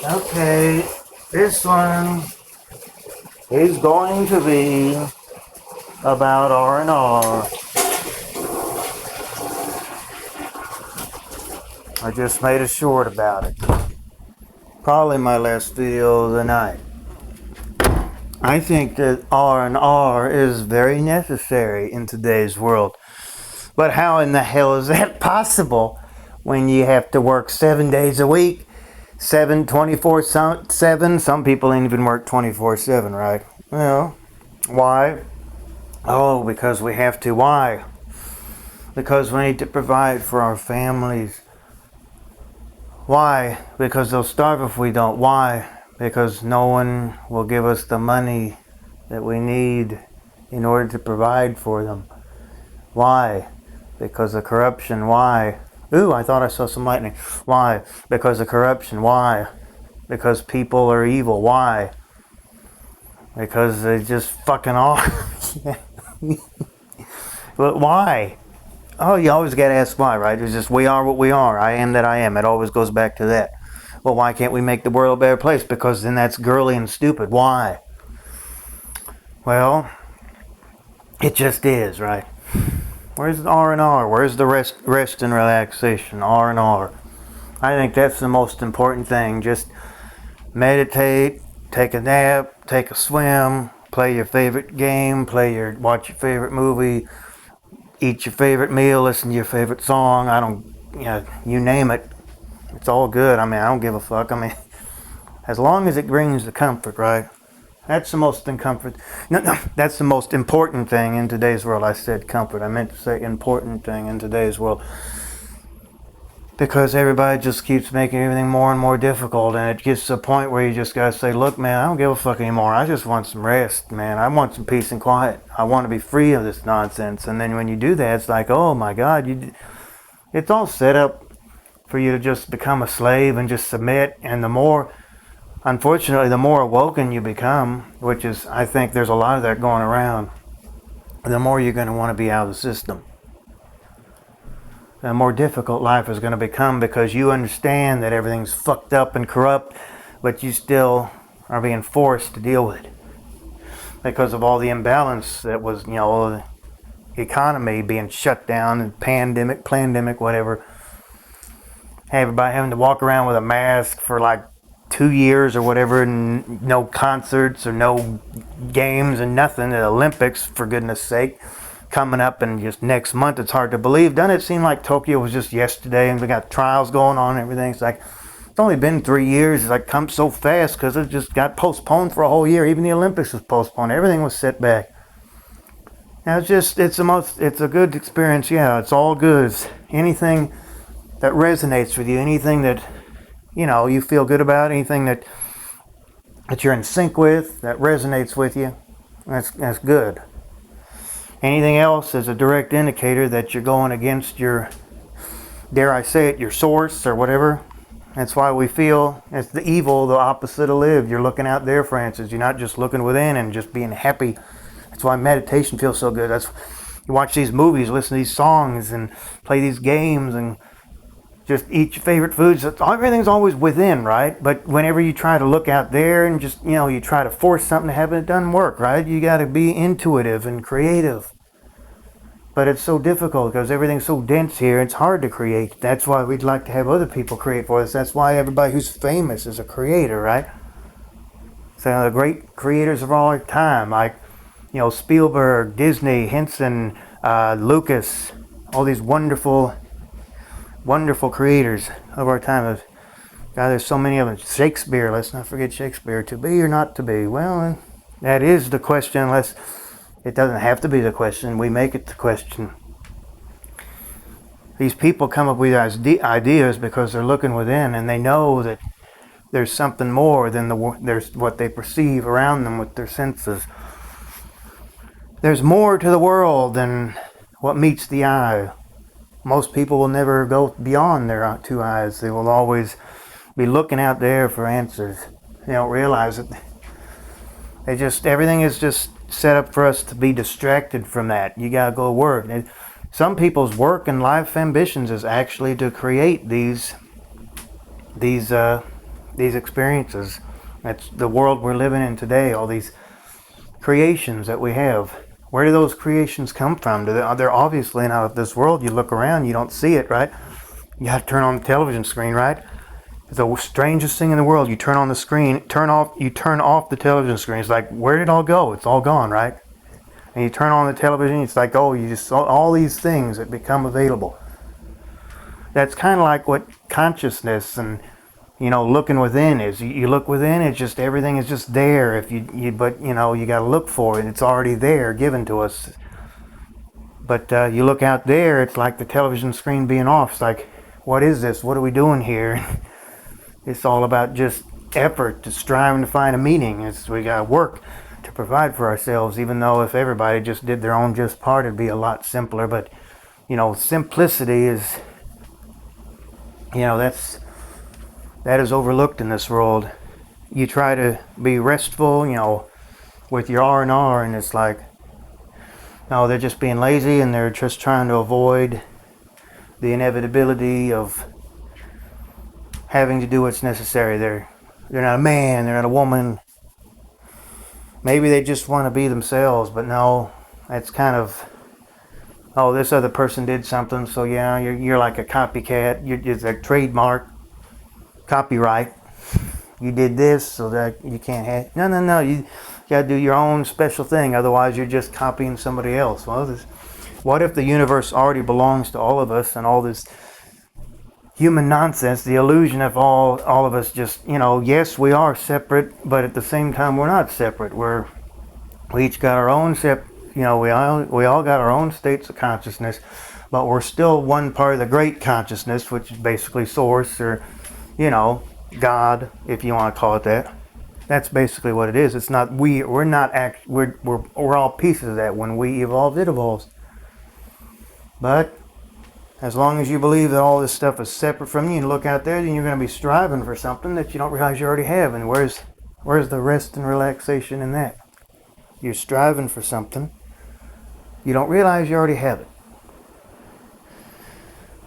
Okay, this one is going to be about R&R. I just made a short about it. Probably my last video of the night. I think that R&R is very necessary in today's world. But how in the hell is that possible when you have to work 7 days a week, 24/7? Some people ain't even work 24/7, right? Well, why? Oh, because we have to. Why? Because we need to provide for our families. Why? Because they'll starve if we don't. Why? Because no one will give us the money that we need in order to provide for them. Why? Because of corruption. Why? Ooh, I thought I saw some lightning. Why? Because of corruption. Why? Because people are evil. Why? Because they just fucking are. But why? Oh, you always got to ask why, right? It's just we are what we are. I am that I am. It always goes back to that. Well, why can't we make the world a better place? Because then that's girly and stupid. Why? Well, it just is, right? Where's the R&R? Where's the rest and relaxation? R&R. I think that's the most important thing. Just meditate, take a nap, take a swim, play your favorite game, watch your favorite movie, eat your favorite meal, listen to your favorite song. You name it. It's all good. I don't give a fuck. As long as it brings the comfort, right? That's the most that's the most important thing in today's world. I said comfort. I meant to say important thing in today's world. Because everybody just keeps making everything more and more difficult, and it gets to a point where you just gotta say, look, man, I don't give a fuck anymore. I just want some rest, man. I want some peace and quiet. I want to be free of this nonsense. And then when you do that, it's like, oh my God, it's all set up for you to just become a slave and just submit. And unfortunately, the more awoken you become, which is, I think there's a lot of that going around, the more you're going to want to be out of the system. The more difficult life is going to become because you understand that everything's fucked up and corrupt, but you still are being forced to deal with it because of all the imbalance that was, the economy being shut down and pandemic, whatever. Everybody having to walk around with a mask for like 2 years or whatever, and no concerts or no games and nothing. The Olympics, for goodness sake, coming up in just next month. It's hard to believe. Doesn't it seem like Tokyo was just yesterday and we got trials going on and everything? It's like, it's only been 3 years. It's like come so fast because it just got postponed for a whole year. Even the Olympics was postponed. Everything was set back. Now it's a good experience. Yeah, it's all good. It's anything that resonates with you, anything that you feel good about, anything that you're in sync with, that resonates with you, that's good. Anything else is a direct indicator that you're going against your, dare I say it, your source or whatever. That's why we feel it's the evil, the opposite of live. You're looking out there for answers. You're not just looking within and just being happy. That's why meditation feels so good. You watch these movies, listen to these songs, and play these games, and just eat your favorite foods. Everything's always within, right? But whenever you try to look out there and just, you try to force something to happen, it doesn't work, right? You got to be intuitive and creative. But it's so difficult because everything's so dense here. It's hard to create. That's why we'd like to have other people create for us. That's why everybody who's famous is a creator, right? So the great creators of all time, like, Spielberg, Disney, Henson, Lucas, all these wonderful creators of our time. God, there's so many of them. Shakespeare, let's not forget Shakespeare. To be or not to be? Well, that is the question, unless it doesn't have to be the question. We make it the question. These people come up with ideas because they're looking within and they know that there's something more than there's what they perceive around them with their senses. There's more to the world than what meets the eye. Most people will never go beyond their two eyes. They will always be looking out there for answers. They don't realize it. Everything is just set up for us to be distracted from that. You gotta go work. Some people's work and life ambitions is actually to create these these experiences. That's the world we're living in today, all these creations that we have. Where do those creations come from? They're obviously not of this world. You look around, you don't see it, right? You have to turn on the television screen, right? It's the strangest thing in the world. You turn on the screen, you turn off the television screen. It's like, where did it all go? It's all gone, right? And you turn on the television, it's like, oh, you just saw all these things that become available. That's kind of like what consciousness and, looking within is. You look within, it's just, everything is just there. But you got to look for it. It's already there, given to us. But you look out there, it's like the television screen being off. It's like, what is this? What are we doing here? It's all about just effort, just striving to find a meaning. We got to work to provide for ourselves, even though if everybody just did their own just part, it'd be a lot simpler. But, simplicity is, that is overlooked in this world. You try to be restful, with your R&R, and it's like, no, they're just being lazy and they're just trying to avoid the inevitability of having to do what's necessary. They're not a man, they're not a woman. Maybe they just want to be themselves, but no, it's kind of, oh, this other person did something, so yeah, you're like a copycat. It's a trademark, copyright. You did this, so that you can't have. No. You gotta do your own special thing. Otherwise, you're just copying somebody else. Well, what if the universe already belongs to all of us, and all this human nonsense, the illusion of all of us just, yes, we are separate, but at the same time, we're not separate. We each got our own we all got our own states of consciousness, but we're still one part of the great consciousness, which is basically source, or, God, if you want to call it that. That's basically what it is. It's not we're all pieces of that. When we evolve, it evolves. But as long as you believe that all this stuff is separate from you and look out there, then you're going to be striving for something that you don't realize you already have. And where's the rest and relaxation in that? You're striving for something you don't realize you already have it.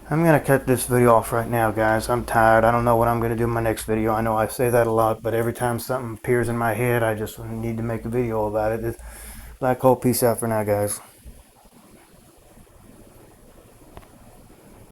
I'm going to cut this video off right now, guys. I'm tired. I don't know what I'm going to do in my next video. I know I say that a lot, but every time something appears in my head, I just need to make a video about it. Black Hole, peace out for now, guys.